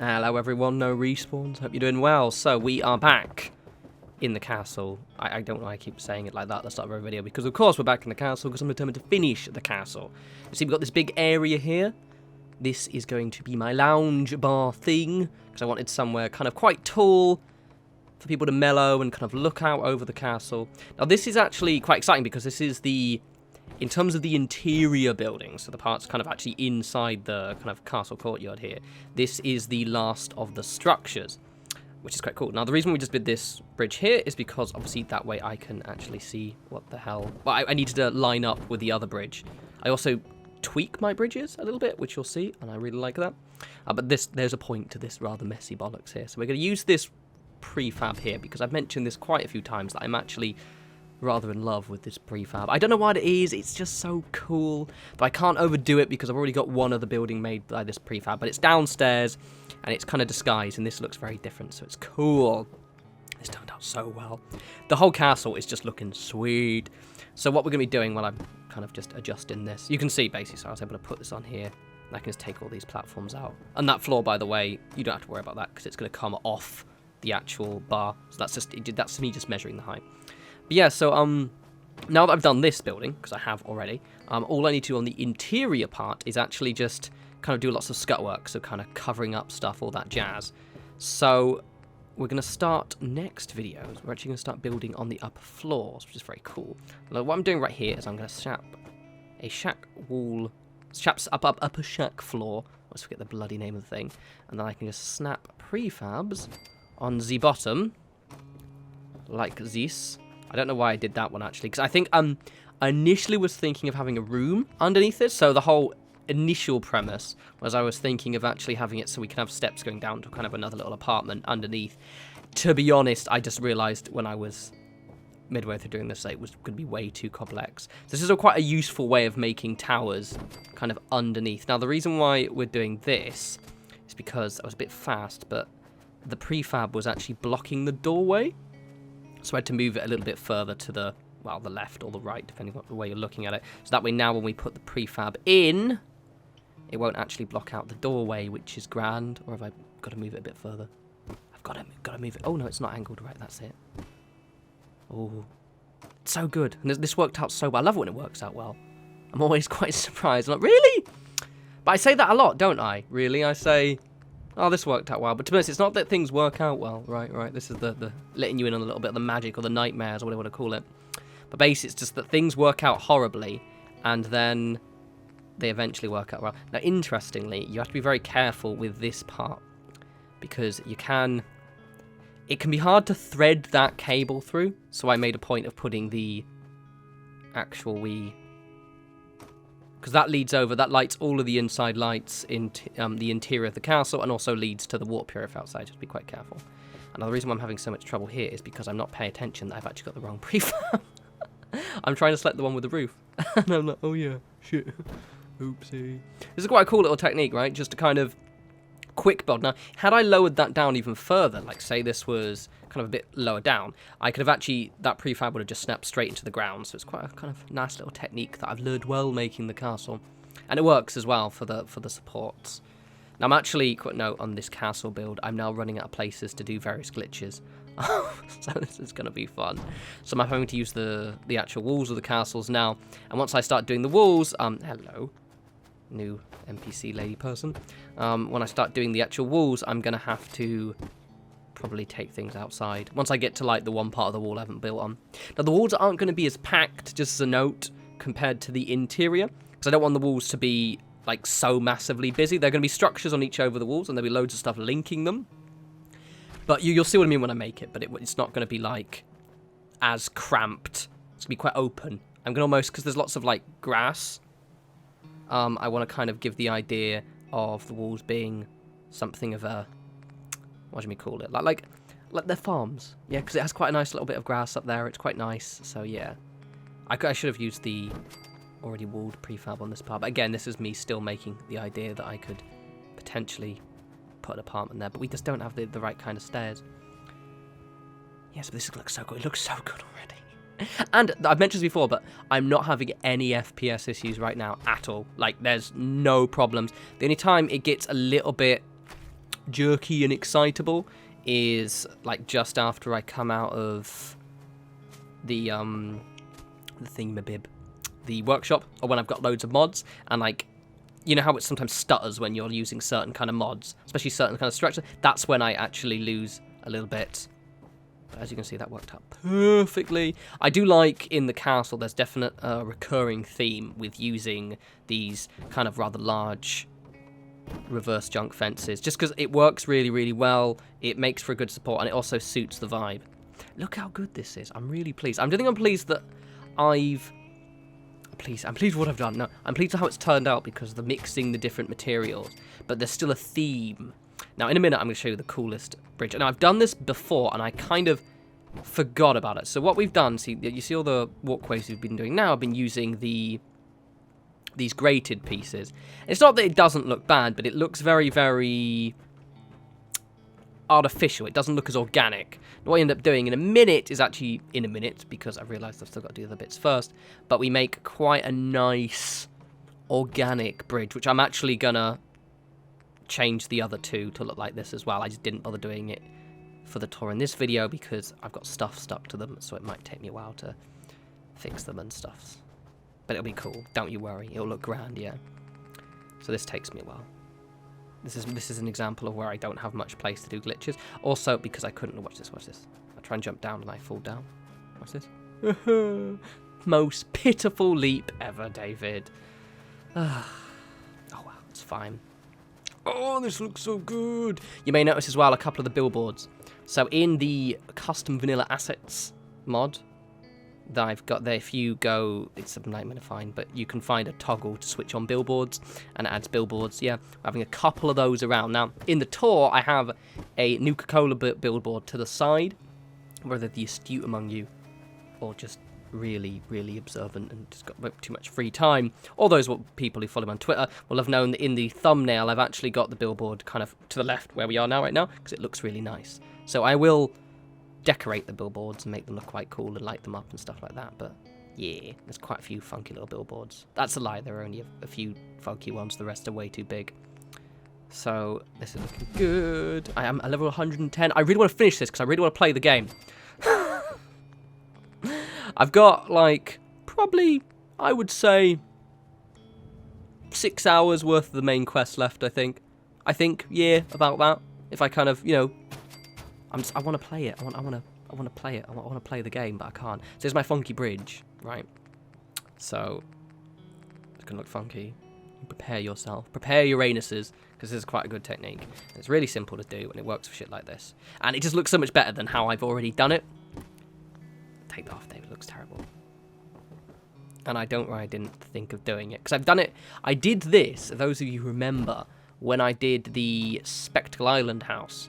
Hello everyone, no respawns, hope you're doing well. So we are back in the castle. I don't know why I keep saying it like that at the start of every video, because of course we're back in the castle, because I'm determined to finish the castle. You see, we've got this big area here. This is going to be my lounge bar thing, because I wanted somewhere kind of quite tall for people to mellow and kind of look out over the castle. Now this is actually quite exciting, because this is in terms of the interior buildings, so the parts kind of actually inside the kind of castle courtyard here, this is the last of the structures, which is quite cool. Now, the reason we just did this bridge here is because, obviously, that way I can actually see what the hell... Well, I needed to line up with the other bridge. I also tweak my bridges a little bit, which you'll see, and I really like that. But there's a point to this rather messy bollocks here. So we're going to use this prefab here, because I've mentioned this quite a few times, that I'm actually rather in love with this prefab. I don't know what it is, it's just so cool, but I can't overdo it because I've already got one other building made by this prefab, but it's downstairs and it's kind of disguised, and this looks very different, so it's cool. This turned out so well. The whole castle is just looking sweet. So what we're going to be doing while I'm kind of just adjusting this, you can see basically, so I was able to put this on here, and I can just take all these platforms out. And that floor, by the way, you don't have to worry about that because it's going to come off the actual bar, so that's me just measuring the height. But yeah, so now that I've done this building, because I have already, all I need to do on the interior part is actually just kind of do lots of scut work, so kind of covering up stuff, all that jazz. So we're going to start next videos. We're actually going to start building on the upper floors, which is very cool. Now, what I'm doing right here is I'm going to snap a shack wall, upper shack floor. Let's forget the bloody name of the thing, and then I can just snap prefabs on the bottom like this. I don't know why I did that one, actually, because I think I initially was thinking of having a room underneath it, so the whole initial premise was I was thinking of actually having it so we can have steps going down to kind of another little apartment underneath. To be honest, I just realised when I was midway through doing this that it was going to be way too complex. So this is quite a useful way of making towers kind of underneath. Now, the reason why we're doing this is because I was a bit fast, but the prefab was actually blocking the doorway. So I had to move it a little bit further to the, well, the left or the right, depending on the way you're looking at it. So that way now when we put the prefab in, it won't actually block out the doorway, which is grand. Or have I got to move it a bit further? I've got to move it. Oh, no, it's not angled right. That's it. Oh, it's so good. And this worked out so well. I love it when it works out well. I'm always quite surprised. I'm like, really? But I say that a lot, don't I? Really? I say... Oh, this worked out well. But to be honest, it's not that things work out well. Right. This is the letting you in on a little bit of the magic or the nightmares or whatever you want to call it. But basically, it's just that things work out horribly, and then they eventually work out well. Now, interestingly, you have to be very careful with this part, because it can be hard to thread that cable through. So I made a point of putting the actual because that lights all of the inside lights in the interior of the castle, and also leads to the water purifier outside. Just be quite careful. And the reason why I'm having so much trouble here is because I'm not paying attention that I've actually got the wrong prefab. I'm trying to select the one with the roof. And I'm like, oh yeah, shit. Oopsie. This is quite a cool little technique, right? Just to kind of quick build. Now, had I lowered that down even further, like say this was kind of a bit lower down, I could have actually, that prefab would have just snapped straight into the ground. So it's quite a kind of nice little technique that I've learned well making the castle. And it works as well for the supports. Now I'm actually, quick note on this castle build, I'm now running out of places to do various glitches. So this is going to be fun. So I'm having to use the actual walls of the castles now. And once I start doing the walls, hello, new NPC lady person. When I start doing the actual walls, I'm going to have to probably take things outside. Once I get to like the one part of the wall I haven't built on. Now the walls aren't going to be as packed, just as a note, compared to the interior. Because I don't want the walls to be like so massively busy. They're going to be structures on each over the walls, and there'll be loads of stuff linking them. But you'll see what I mean when I make it, but it's not going to be like as cramped. It's going to be quite open. I'm going to almost, because there's lots of like grass, I want to kind of give the idea of the walls being something of a, what do we call it? Like they're farms. Yeah, because it has quite a nice little bit of grass up there. It's quite nice. So yeah, I should have used the already walled prefab on this part. But again, this is me still making the idea that I could potentially put an apartment there. But we just don't have the right kind of stairs. Yes, but this looks so good. It looks so good already. And I've mentioned this before, but I'm not having any FPS issues right now at all. Like, there's no problems. The only time it gets a little bit jerky and excitable is like just after I come out of the thingamabib, the workshop, or when I've got loads of mods, and like, you know how it sometimes stutters when you're using certain kind of mods, especially certain kind of structure. That's when I actually lose a little bit. But as you can see, that worked out perfectly. I do like in the castle, there's definite recurring theme with using these kind of rather large reverse junk fences, just because it works really, really well. It makes for a good support, and it also suits the vibe. Look how good this is. I'm really pleased. I'm pleased that I'm pleased with what I've done. No, I'm pleased with how it's turned out because of the mixing the different materials, but there's still a theme. Now, in a minute, I'm going to show you the coolest bridge. Now, I've done this before, and I kind of forgot about it. So what we've done, see, you see all the walkways we've been doing now, I've been using these grated pieces. It's not that it doesn't look bad, but it looks very, very artificial. It doesn't look as organic. What I end up doing in a minute is actually, in a minute, because I've realised I've still got to do the other bits first, but we make quite a nice organic bridge, which I'm actually going to change the other two to look like this as well. I just didn't bother doing it for the tour in this video because I've got stuff stuck to them, so it might take me a while to fix them and stuff. But it'll be cool, don't you worry. It'll look grand, yeah. So this takes me a while. This is an example of where I don't have much place to do glitches. Also, because I couldn't... Watch this. I try and jump down and I fall down. Watch this. Most pitiful leap ever, David. Oh, well, it's fine. Oh, this looks so good. You may notice as well a couple of the billboards. So in the custom vanilla assets mod that I've got there, if you go, it's a nightmare to find, but you can find a toggle to switch on billboards, and it adds billboards. Yeah, having a couple of those around. Now, in the tour, I have a Nuka-Cola billboard to the side, whether the astute among you, or just really, really observant and just got too much free time. All those people who follow me on Twitter will have known that in the thumbnail, I've actually got the billboard kind of to the left where we are now, right now, because it looks really nice. So I will decorate the billboards and make them look quite cool and light them up and stuff like that, but yeah, there's quite a few funky little billboards. That's a lie, there are only a few funky ones, the rest are way too big. So this is looking good. I am at level 110. I really want to finish this because I really want to play the game. I've got like probably, I would say, 6 hours worth of the main quest left, I think, yeah, about that. If I kind of, you know, I want to play it. I want to play it. I want to play the game, but I can't. So here's my funky bridge, right? So it's gonna look funky. Prepare yourself. Prepare your anuses, because this is quite a good technique. It's really simple to do, and it works for shit like this. And it just looks so much better than how I've already done it. Take that off, David. It looks terrible. And I didn't think of doing it, because I've done it. I did this, those of you who remember, when I did the Spectacle Island house.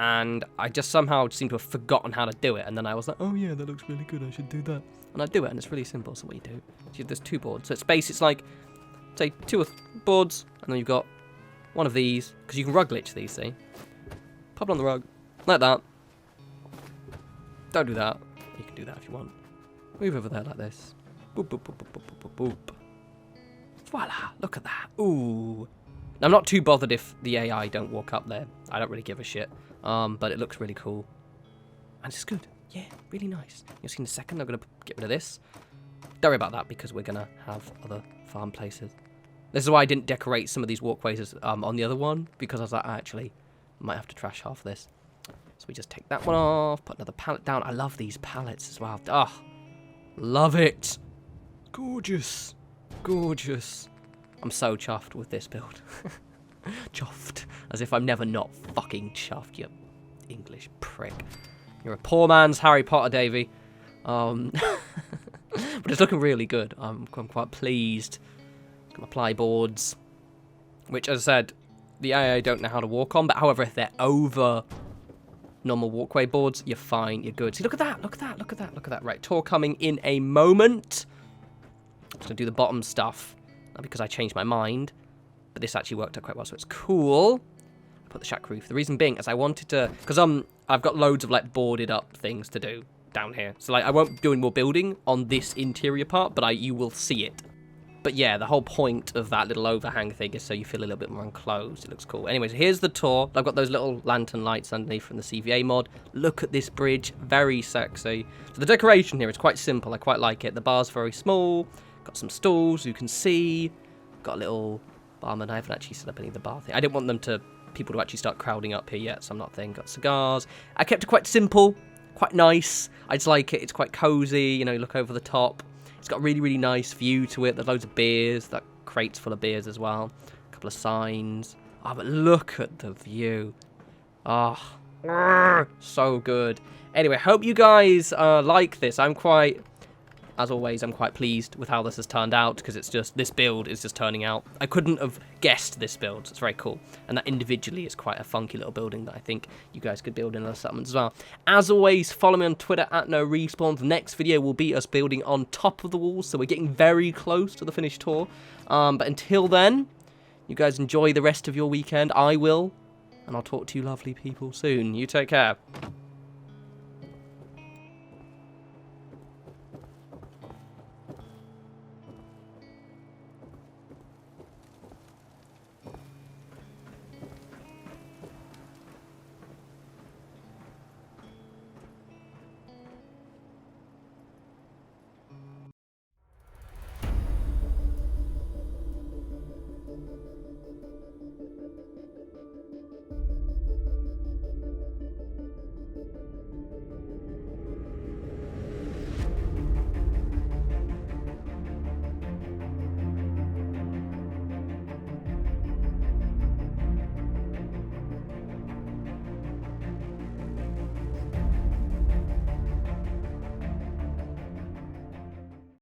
And I just somehow seem to have forgotten how to do it. And then I was like, oh yeah, that looks really good. I should do that. And I do it, and it's really simple. So what you do, there's two boards. So it's like, say, two boards, and then you've got one of these, because you can rug glitch these, see? Pop it on the rug, like that. Don't do that. You can do that if you want. Move over there like this. Boop, boop, boop, boop, boop, boop, boop, boop. Voila, look at that. Ooh. Now, I'm not too bothered if the AI don't walk up there. I don't really give a shit. But it looks really cool. And it's good. Yeah, really nice. You'll see in a second, I'm going to get rid of this. Don't worry about that, because we're going to have other farm places. This is why I didn't decorate some of these walkways on the other one, because I was like, I actually might have to trash half this. So we just take that one off, put another pallet down. I love these pallets as well. Oh, love it. Gorgeous. Gorgeous. I'm so chuffed with this build. Chuffed. As if I'm never not fucking chuffed, you English prick. You're a poor man's Harry Potter, Davey. But it's looking really good. I'm quite pleased. Got my ply boards, which, as I said, the AI don't know how to walk on, but however, if they're over normal walkway boards, you're fine, you're good. See, look at that, look at that, look at that, look at that. Right, tour coming in a moment. I'm just gonna do the bottom stuff, because I changed my mind, but this actually worked out quite well, so it's cool. Put the shack roof. The reason being is I wanted to, because I've got loads of like boarded up things to do down here. So like I won't be doing more building on this interior part, but you will see it. But yeah, the whole point of that little overhang thing is so you feel a little bit more enclosed. It looks cool. Anyways, here's the tour. I've got those little lantern lights underneath from the CVA mod. Look at this bridge. Very sexy. So the decoration here is quite simple. I quite like it. The bar's very small. Got some stools you can see. Got a little barman. I haven't actually set up any of the bar thing. I didn't want people to actually start crowding up here yet, so I'm not thinking. Got cigars. I kept it quite simple. Quite nice. I just like it. It's quite cozy. You know, you look over the top. It's got a really, really nice view to it. There's loads of beers. That crate's full of beers as well. A couple of signs. Oh, but look at the view. Oh, so good. Anyway, hope you guys like this. As always, I'm quite pleased with how this has turned out because it's just, this build is just turning out. I couldn't have guessed this build. So it's very cool. And that individually is quite a funky little building that I think you guys could build in other settlements as well. As always, follow me on Twitter at norespawns. The next video will be us building on top of the walls. So we're getting very close to the finished tour. But until then, you guys enjoy the rest of your weekend. I will. And I'll talk to you lovely people soon. You take care.